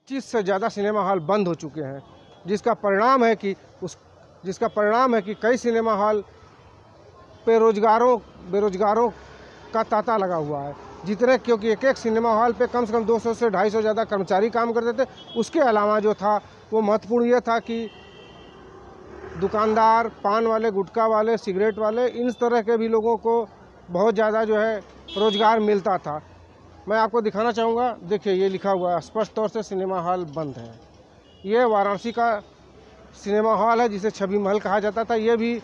25 से ज़्यादा cinema hall बंद हो चुके हैं, जिसका परिणाम है कि कई सिनेमा हॉल पे बेरोजगारों का तांता लगा हुआ है। क्योंकि एक सिनेमा हॉल पे कम से कम 200 से 250 ज़्यादा कर्मचारी काम करते थे। उसके अलावा जो था वो महत्वपूर्ण ये था कि दुकानदार, पान वाले, गुटखा वाले, सिगरेट वाले, इन तरह के भी लोगों को बहुत ज़्यादा जो है रोज़गार मिलता था। मैं आपको दिखाना चाहूँगा, देखिए ये लिखा हुआ है स्पष्ट तौर से सिनेमा हॉल बंद है। ये वाराणसी का सिनेमा हॉल है जिसे छवि महल कहा जाता था। ये भी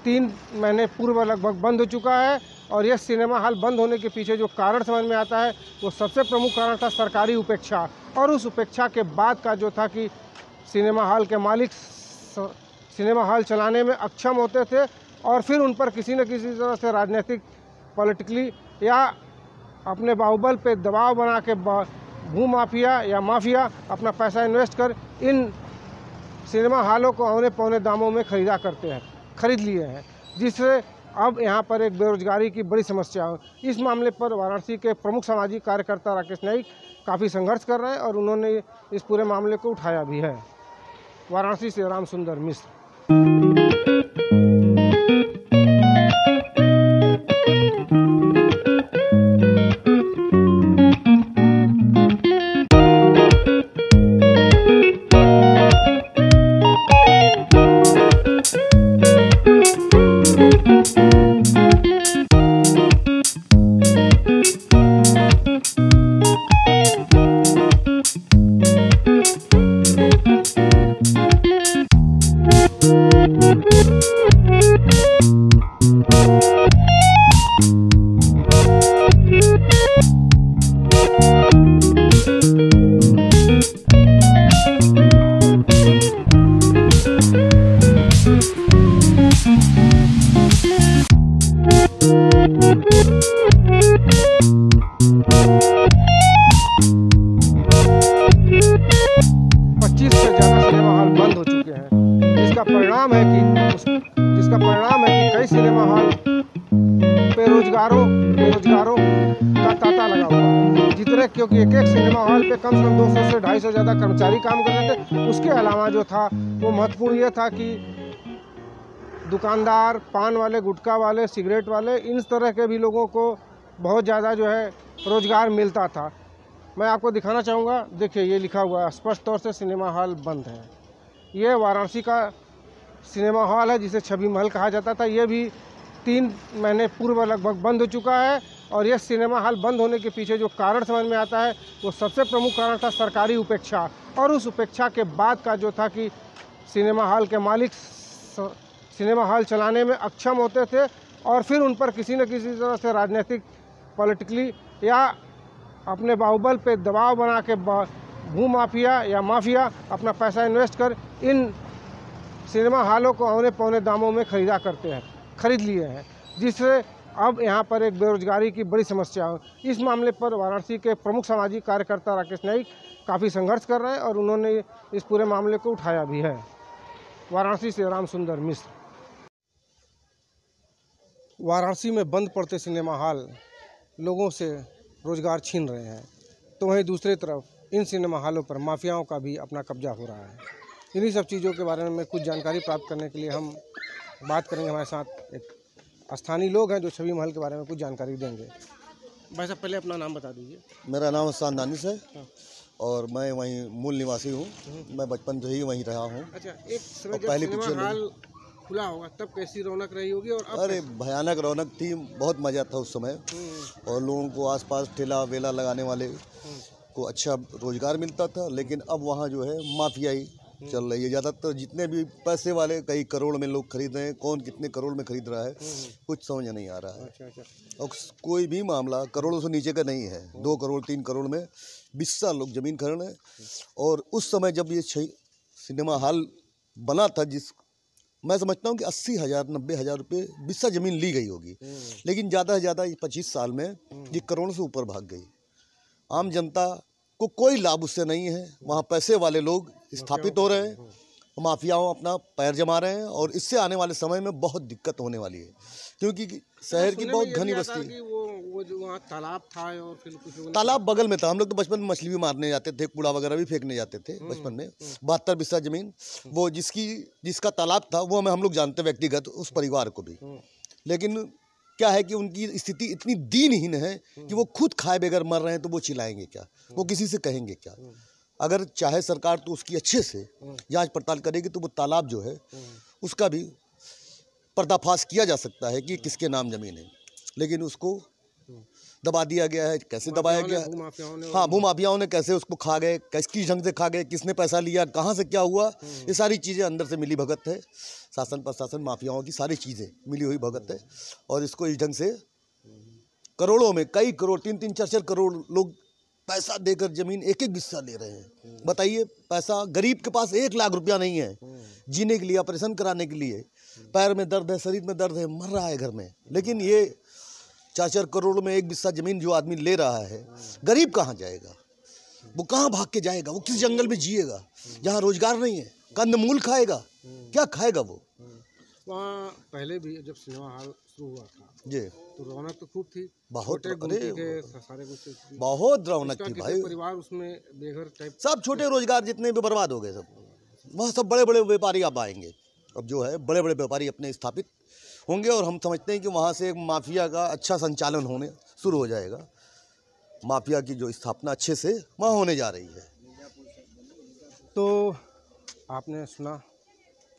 3 महीने पूर्व लगभग बंद हो चुका है। और यह सिनेमा हॉल बंद होने के पीछे जो कारण समझ में आता है वो सबसे प्रमुख कारण था सरकारी उपेक्षा। और उस उपेक्षा के बाद का जो था कि सिनेमा हॉल के मालिक सिनेमा हॉल चलाने में अक्षम होते थे और फिर उन पर किसी न किसी तरह से राजनीतिक, पॉलिटिकली या अपने बाहुबल पे दबाव बना के भूमाफिया या माफिया अपना पैसा इन्वेस्ट कर इन सिनेमा हॉलों को औने पौने दामों में खरीद लिए हैं, जिससे अब यहाँ पर एक बेरोजगारी की बड़ी समस्या है। इस मामले पर वाराणसी के प्रमुख सामाजिक कार्यकर्ता राकेश नाइक काफ़ी संघर्ष कर रहे हैं और उन्होंने इस पूरे मामले को उठाया भी है। वाराणसी से राम सुंदर मिश्र। जिसका परिणाम है कि कई सिनेमा हॉल पे बेरोजगारों का तांता लगा हुआ है। क्योंकि एक सिनेमा हॉल पे कम से कम 200 से 250 ज़्यादा कर्मचारी काम करते थे। उसके अलावा जो था वो महत्वपूर्ण ये था कि दुकानदार, पान वाले, गुटखा वाले, सिगरेट वाले, इन तरह के भी लोगों को बहुत ज़्यादा जो है रोज़गार मिलता था। मैं आपको दिखाना चाहूँगा, देखिए ये लिखा हुआ है स्पष्ट तौर से सिनेमा हॉल बंद है। ये वाराणसी का सिनेमा हॉल है जिसे छवि महल कहा जाता था। ये भी 3 महीने पूर्व लगभग बंद हो चुका है। और यह सिनेमा हॉल बंद होने के पीछे जो कारण समझ में आता है वो सबसे प्रमुख कारण था सरकारी उपेक्षा। और उस उपेक्षा के बाद का जो था कि सिनेमा हॉल के मालिक सिनेमा हॉल चलाने में अक्षम होते थे और फिर उन पर किसी न किसी तरह से राजनीतिक, पॉलिटिकली या अपने बाहुबल पे दबाव बना के भूमाफिया या माफिया अपना पैसा इन्वेस्ट कर इन सिनेमा हॉलों को औने पौने दामों में खरीद लिए हैं, जिससे अब यहाँ पर एक बेरोजगारी की बड़ी समस्या है। इस मामले पर वाराणसी के प्रमुख सामाजिक कार्यकर्ता राकेश नाइक काफ़ी संघर्ष कर रहे हैं और उन्होंने इस पूरे मामले को उठाया भी है। वाराणसी से राम सुंदर मिश्र। वाराणसी में बंद पड़ते सिनेमा हॉल लोगों से रोज़गार छीन रहे हैं, तो वहीं दूसरी तरफ इन सिनेमा हॉलों पर माफियाओं का भी अपना कब्जा हो रहा है। इन्हीं सब चीज़ों के बारे में कुछ जानकारी प्राप्त करने के लिए हम बात करेंगे। हमारे साथ एक स्थानीय लोग हैं जो छवि महल के बारे में कुछ जानकारी देंगे। भाई साहब, पहले अपना नाम बता दीजिए। मेरा नाम हसन दानिश है और मैं वहीं मूल निवासी हूँ। मैं बचपन से ही वहीं रहा हूँ। अच्छा, एक समय जब सिनेमा हॉल खुला होगा तब कैसी रौनक रही होगी? और अब अरे भयानक रौनक थी, बहुत मज़ा था उस समय। और लोगों को आसपास ठेला वेला लगाने वाले को अच्छा रोज़गार मिलता था। लेकिन अब वहाँ जो है माफियाई चल रही है। ज़्यादातर जितने भी पैसे वाले कई करोड़ में लोग खरीद रहे हैं, कौन कितने करोड़ में खरीद रहा है कुछ समझ नहीं आ रहा है। अच्छा। और कोई भी मामला करोड़ों से नीचे का नहीं है। 2 करोड़ 3 करोड़ में 20 साल लोग ज़मीन खरीद रहे हैं। और उस समय जब ये सिनेमा हॉल बना था, मैं समझता हूँ कि 80,000 90,000 रुपये बिस्सा ज़मीन ली गई होगी। लेकिन ज़्यादा से ज़्यादा 25 साल में ये करोड़ों से ऊपर भाग गई। आम जनता को कोई लाभ उससे नहीं है। वहाँ पैसे वाले लोग स्थापित हो रहे हैं, माफियाओं अपना पैर जमा रहे हैं और इससे आने वाले समय में बहुत दिक्कत होने वाली है, क्योंकि शहर की बहुत घनी बस्ती है। वो वो जो वहाँ तालाब था और फिर कुछ लोगों ने तालाब बगल में था। हम लोग तो बचपन में मछली भी मारने जाते थे, कूड़ा वगैरह भी फेंकने जाते थे बचपन में। 72 बिस्सा जमीन, वो जिसका तालाब था वो हम लोग जानते व्यक्तिगत उस परिवार को भी। लेकिन क्या है कि उनकी स्थिति इतनी दीनहीन है कि वो खुद खाए बगैर मर रहे हैं, तो वो चिल्लाएंगे क्या, वो किसी से कहेंगे क्या। अगर चाहे सरकार तो उसकी अच्छे से जांच पड़ताल करेगी तो वो तालाब जो है उसका भी पर्दाफाश किया जा सकता है कि किसके नाम जमीन है। लेकिन उसको दबा दिया गया है। कैसे दबाया गया है? हाँ, भूमाफियाओं ने कैसे उसको खा गए, किस ढंग से खा गए, किसने पैसा लिया, कहाँ से क्या हुआ, ये सारी चीज़ें अंदर से मिली भगत है। शासन प्रशासन माफियाओं की सारी चीज़ें मिली हुई भगत है। और इसको इस ढंग से करोड़ों में, कई करोड़, 3-3, 4-4 करोड़ लोग पैसा देकर जमीन एक बिस्सा ले रहे हैं। बताइए, पैसा गरीब के पास 1 लाख रुपया नहीं है जीने के लिए, ऑपरेशन कराने के लिए, पैर में दर्द है, शरीर में दर्द है, मर रहा है घर में। लेकिन ये 4-4 करोड़ में 1 बिस्सा जमीन जो आदमी ले रहा है, गरीब कहाँ जाएगा? वो कहाँ भाग के जाएगा? वो किस जंगल में जिएगा जहाँ रोजगार नहीं है? कंदमूल खाएगा? क्या खाएगा वो? वहाँ पहले भी जब सिनेमा हॉल शुरू हुआ था जी, तो रौनक तो खूब थी। बहुत, अरे सारे कुछ बहुत रौनक थी भाई। परिवार उसमें बेघर टाइप, सब छोटे रोजगार जितने भी बर्बाद हो गए सब। वहाँ सब बड़े बड़े व्यापारी अब आएंगे। अब जो है बड़े बड़े व्यापारी अपने स्थापित होंगे और हम समझते हैं कि वहाँ से एक माफिया का अच्छा संचालन होने शुरू हो जाएगा। माफिया की जो स्थापना अच्छे से वहाँ होने जा रही है। तो आपने सुना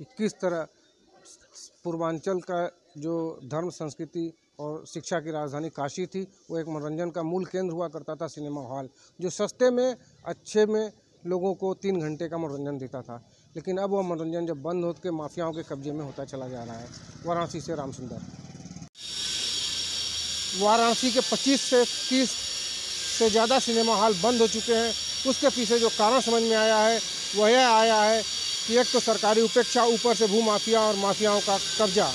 कि किस तरह पूर्वांचल का जो धर्म, संस्कृति और शिक्षा की राजधानी काशी थी, वो एक मनोरंजन का मूल केंद्र हुआ करता था। सिनेमा हॉल जो सस्ते में, अच्छे में लोगों को 3 घंटे का मनोरंजन देता था। लेकिन अब वो मनोरंजन जब बंद होकर माफियाओं के कब्जे में होता चला जा रहा है। वाराणसी से रामसुंदर। वाराणसी के 25 से 30 से ज़्यादा सिनेमा हॉल बंद हो चुके हैं। उसके पीछे जो कारण समझ में आया है वह यह आया है कि एक तो सरकारी उपेक्षा, ऊपर से भूमाफिया और माफियाओं का कब्जा।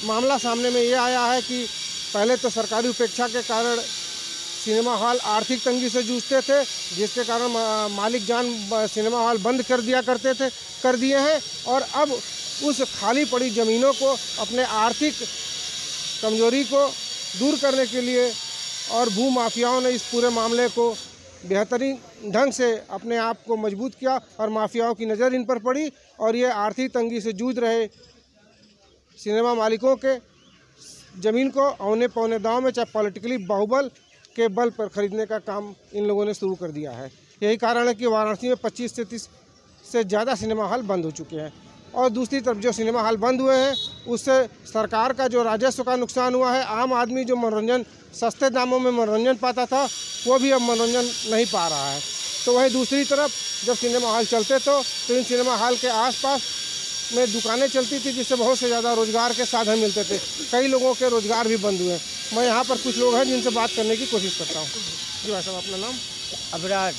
मामला सामने में ये आया है कि पहले तो सरकारी उपेक्षा के कारण सिनेमा हॉल आर्थिक तंगी से जूझते थे, जिसके कारण मालिक जान सिनेमा हॉल बंद कर दिए हैं। और अब उस खाली पड़ी ज़मीनों को अपने आर्थिक कमजोरी को दूर करने के लिए और भूमाफियाओं ने इस पूरे मामले को बेहतरीन ढंग से अपने आप को मजबूत किया और माफियाओं की नज़र इन पर पड़ी और ये आर्थिक तंगी से जूझ रहे सिनेमा मालिकों के ज़मीन को औने पौने दाव में, चाहे पॉलिटिकली बाहुबल के बल पर खरीदने का काम इन लोगों ने शुरू कर दिया है। यही कारण है कि वाराणसी में 25 से 30 से ज़्यादा सिनेमा हॉल बंद हो चुके हैं। और दूसरी तरफ जो सिनेमा हॉल बंद हुए हैं उससे सरकार का जो राजस्व का नुकसान हुआ है, आम आदमी जो मनोरंजन सस्ते दामों में मनोरंजन पाता था वो भी अब मनोरंजन नहीं पा रहा है। तो वहीं दूसरी तरफ जब सिनेमा हॉल चलते तो इन सिनेमा हॉल के आसपास में दुकानें चलती थी जिससे बहुत से ज़्यादा रोज़गार के साधन मिलते थे। कई लोगों के रोज़गार भी बंद हुए। मैं यहाँ पर कुछ लोग हैं जिनसे बात करने की कोशिश करता हूँ। जी भाई साहब, अपना नाम? अबरार।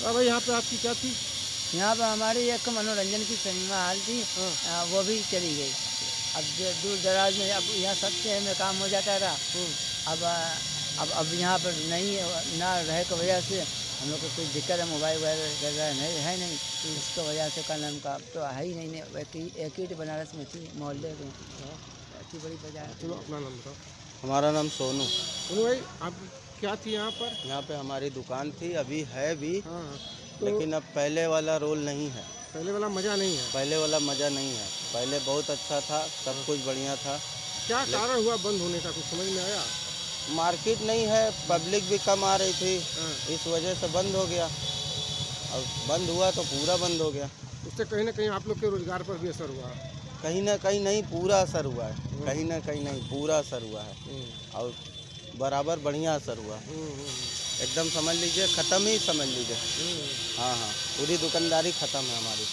भाई यहाँ पे आपकी क्या थी? यहाँ पर हमारी एक मनोरंजन की सिनेमा हॉल थी, वो भी चली गई। अब दूर दराज में, अब यहाँ सब शहर में काम हो जाता था। अब यहाँ पर नहीं ना रहे की वजह से हम लोग को कुछ दिक्कत है। मोबाइल वगैरह नहीं है, नहीं तो इसकी वजह से कल हम का अब तो है ही नहीं। एक ही बनारस में थी, मोहल्ले में अच्छी बड़ी बाजार। चलो अपना नाम बताओ। हमारा नाम सोनू। सोनू भाई, आप क्या थी यहाँ पर? यहाँ पे हमारी दुकान थी, अभी है भी। हाँ, तो लेकिन अब पहले वाला रोल नहीं है, पहले वाला मज़ा नहीं है। पहले वाला मज़ा नहीं है। पहले बहुत अच्छा था, सब कुछ बढ़िया था। क्या कारण हुआ बंद होने का, कुछ समझ में आया? मार्केट नहीं है, पब्लिक भी कम आ रही थी, इस वजह से बंद हो गया। अब बंद हुआ तो पूरा बंद हो गया। उससे कहीं ना कहीं आप लोग के रोज़गार पर भी असर हुआ? कहीं ना कहीं नहीं, पूरा असर हुआ है। कहीं ना कहीं नहीं, पूरा असर हुआ है और बराबर बढ़िया असर हुआ। एकदम समझ लीजिए, ख़त्म ही समझ लीजिए। हाँ, पूरी दुकानदारी ख़त्म है हमारी।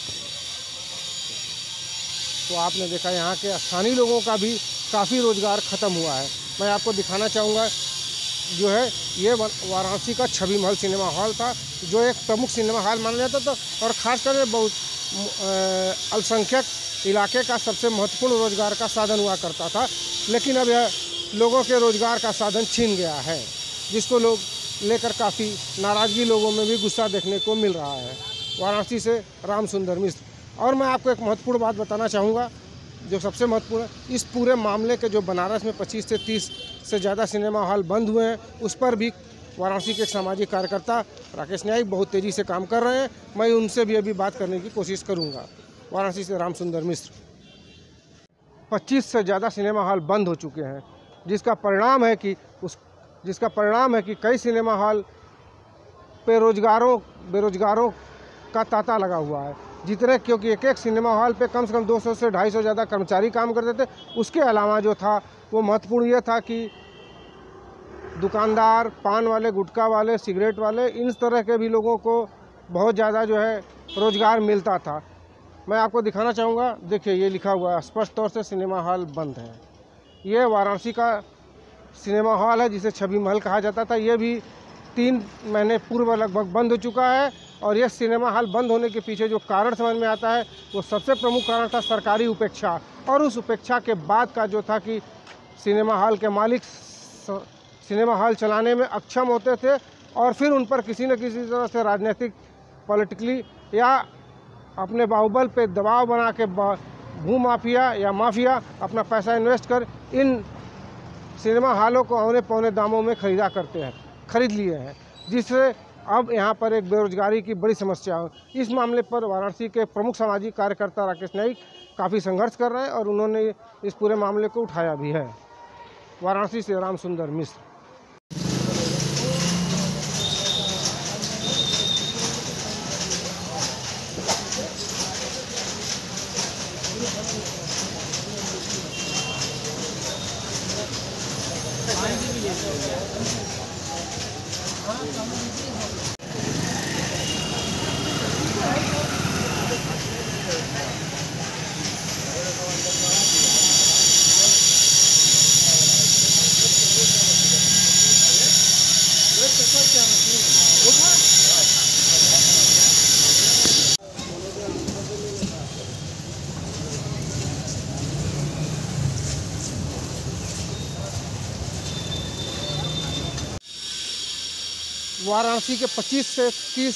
तो आपने देखा यहाँ के स्थानीय लोगों का भी काफ़ी रोज़गार ख़त्म हुआ है। मैं आपको दिखाना चाहूँगा, जो है ये वाराणसी का छवि महल सिनेमा हॉल था, जो एक प्रमुख सिनेमा हॉल माना जाता था और ख़ासकर बहुत अल्पसंख्यक इलाके का सबसे महत्वपूर्ण रोज़गार का साधन हुआ करता था। लेकिन अब यह लोगों के रोज़गार का साधन छीन गया है, जिसको लोग लेकर काफ़ी नाराज़गी लोगों में भी गुस्सा देखने को मिल रहा है। वाराणसी से रामसुंदर मिश्र। और मैं आपको एक महत्वपूर्ण बात बताना चाहूँगा, जो सबसे महत्वपूर्ण है, इस पूरे मामले के जो बनारस में 25 से 30 से ज़्यादा सिनेमा हॉल बंद हुए हैं, उस पर भी वाराणसी के एक सामाजिक कार्यकर्ता राकेश न्यायिक बहुत तेज़ी से काम कर रहे हैं। मैं उनसे भी अभी बात करने की कोशिश करूंगा। वाराणसी से रामसुंदर मिश्र। 25 से ज़्यादा सिनेमा हॉल बंद हो चुके हैं, जिसका परिणाम है कि कई सिनेमा हॉल पे बेरोजगारों का तांता लगा हुआ है। जितने क्योंकि एक सिनेमा हॉल पे कम से कम 200 से 250 ज़्यादा कर्मचारी काम करते थे। उसके अलावा जो था वो महत्वपूर्ण ये था कि दुकानदार, पान वाले, गुटखा वाले, सिगरेट वाले, इन तरह के भी लोगों को बहुत ज़्यादा जो है रोज़गार मिलता था। मैं आपको दिखाना चाहूँगा, देखिए ये लिखा हुआ है, स्पष्ट तौर से सिनेमा हॉल बंद है। ये वाराणसी का सिनेमा हॉल है जिसे छवि महल कहा जाता था। ये भी 3 महीने पूर्व लगभग बंद हो चुका है। और यह सिनेमा हॉल बंद होने के पीछे जो कारण समझ में आता है वो सबसे प्रमुख कारण था सरकारी उपेक्षा। और उस उपेक्षा के बाद का जो था कि सिनेमा हॉल के मालिक सिनेमा हॉल चलाने में अक्षम होते थे और फिर उन पर किसी न किसी तरह से राजनीतिक, पॉलिटिकली या अपने बाहुबल पे दबाव बना के भू माफिया या माफिया अपना पैसा इन्वेस्ट कर इन सिनेमा हॉलों को औने पौने दामों में खरीद लिए हैं, जिससे अब यहाँ पर एक बेरोजगारी की बड़ी समस्या है। इस मामले पर वाराणसी के प्रमुख सामाजिक कार्यकर्ता राकेश न्यायिक काफ़ी संघर्ष कर रहे हैं और उन्होंने इस पूरे मामले को उठाया भी है। वाराणसी से रामसुंदर मिश्र। वाराणसी के 25 से 30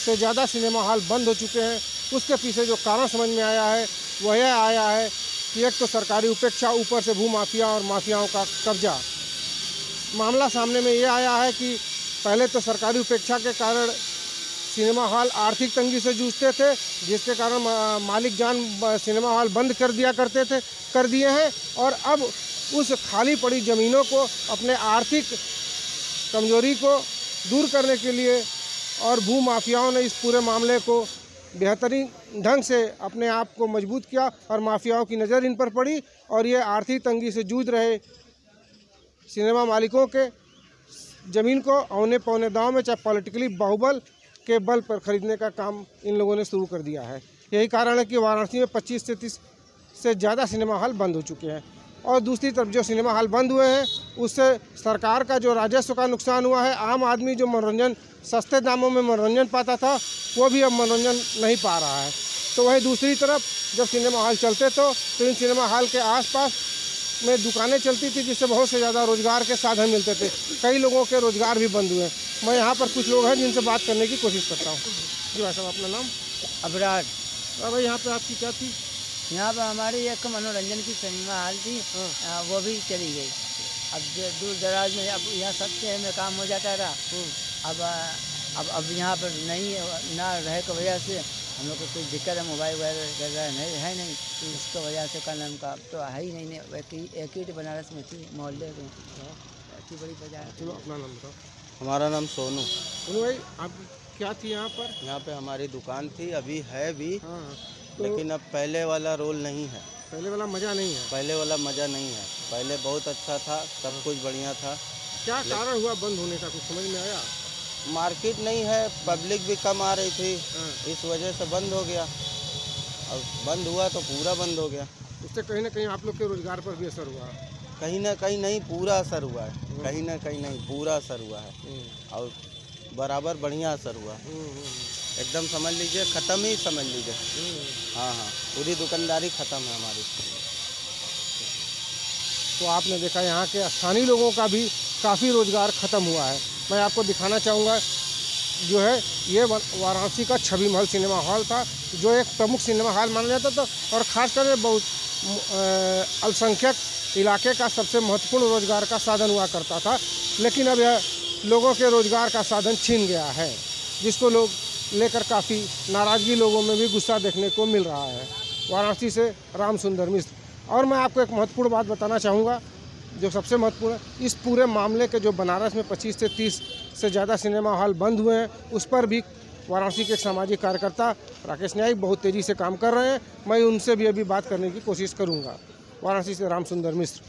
से ज़्यादा सिनेमा हॉल बंद हो चुके हैं। उसके पीछे जो कारण समझ में आया है वह यह आया है कि एक तो सरकारी उपेक्षा, ऊपर से भू माफिया और माफियाओं का कब्जा। मामला सामने में ये आया है कि पहले तो सरकारी उपेक्षा के कारण सिनेमा हॉल आर्थिक तंगी से जूझते थे, जिसके कारण मालिक जान सिनेमा हॉल बंद कर दिए हैं। और अब उस खाली पड़ी ज़मीनों को अपने आर्थिक कमजोरी को दूर करने के लिए और भू माफियाओं ने इस पूरे मामले को बेहतरीन ढंग से अपने आप को मजबूत किया और माफियाओं की नज़र इन पर पड़ी और ये आर्थिक तंगी से जूझ रहे सिनेमा मालिकों के ज़मीन को औने पौने दाव में, चाहे पॉलिटिकली बाहुबल के बल पर खरीदने का काम इन लोगों ने शुरू कर दिया है। यही कारण है कि वाराणसी में 25 से 30 से ज़्यादा सिनेमा हॉल बंद हो चुके हैं। और दूसरी तरफ जो सिनेमा हॉल बंद हुए हैं उससे सरकार का जो राजस्व का नुकसान हुआ है, आम आदमी जो मनोरंजन सस्ते दामों में मनोरंजन पाता था वो भी अब मनोरंजन नहीं पा रहा है। तो वहीं दूसरी तरफ जब सिनेमा हॉल चलते तो इन सिनेमा हॉल के आसपास में दुकानें चलती थी जिससे बहुत से ज़्यादा रोज़गार के साधन मिलते थे। कई लोगों के रोज़गार भी बंद हुए। मैं यहाँ पर कुछ लोग हैं जिनसे बात करने की कोशिश करता हूँ। जी भाई साहब, अपना नाम? अबरार। भाई यहाँ पे आपकी क्या थी? यहाँ पर हमारी एक मनोरंजन की सिनेमा हॉल थी, वो भी चली गई। अब दूर दराज में अब यहाँ सस्ते में काम हो जाता रहा। अब यहाँ पर नहीं ना रहे की वजह से हम लोग को कोई दिक्कत है, मोबाइल वगैरह नहीं इसकी वजह से का नाम का अब तो है ही नहीं। एक ही बनारस में थी, मोहल्ले में अच्छी बड़ी बाजार। चलो अपना नाम बताओ। हमारा नाम सोनू। भाई आप क्या थी यहाँ पर? यहाँ पे हमारी दुकान थी, अभी है भी। तो लेकिन अब पहले वाला रोल नहीं है, पहले वाला मज़ा नहीं है। पहले वाला मज़ा नहीं है। पहले बहुत अच्छा था, सब कुछ बढ़िया था। क्या कारण हुआ बंद होने का, कुछ समझ में आया? मार्केट नहीं है, पब्लिक भी कम आ रही थी, इस वजह से बंद हो गया। अब बंद हुआ तो पूरा बंद हो गया। उससे कहीं ना कहीं आप लोग के रोज़गार पर भी असर हुआ? कहीं ना कहीं नहीं, पूरा असर हुआ है। कहीं ना कहीं नहीं, पूरा असर हुआ है और बराबर बढ़िया असर हुआ। एकदम समझ लीजिए, ख़त्म ही समझ लीजिए। हाँ, पूरी दुकानदारी ख़त्म है हमारी। तो आपने देखा यहाँ के स्थानीय लोगों का भी काफ़ी रोज़गार ख़त्म हुआ है। मैं आपको दिखाना चाहूँगा, जो है ये वाराणसी का छवि महल सिनेमा हॉल था, जो एक प्रमुख सिनेमा हॉल माना जाता था और ख़ासकर बहुत अल्पसंख्यक इलाके का सबसे महत्वपूर्ण रोजगार का साधन हुआ करता था। लेकिन अब यह लोगों के रोजगार का साधन छीन गया है, जिसको लोग लेकर काफ़ी नाराज़गी लोगों में भी गुस्सा देखने को मिल रहा है। वाराणसी से राम सुंदर मिश्र। और मैं आपको एक महत्वपूर्ण बात बताना चाहूँगा, जो सबसे महत्वपूर्ण है, इस पूरे मामले के जो बनारस में 25 से 30 से ज़्यादा सिनेमा हॉल बंद हुए हैं, उस पर भी वाराणसी के एक सामाजिक कार्यकर्ता राकेश न्यायिक बहुत तेज़ी से काम कर रहे हैं। मैं उनसे भी अभी बात करने की कोशिश करूँगा। वाराणसी से राम सुंदर मिश्र।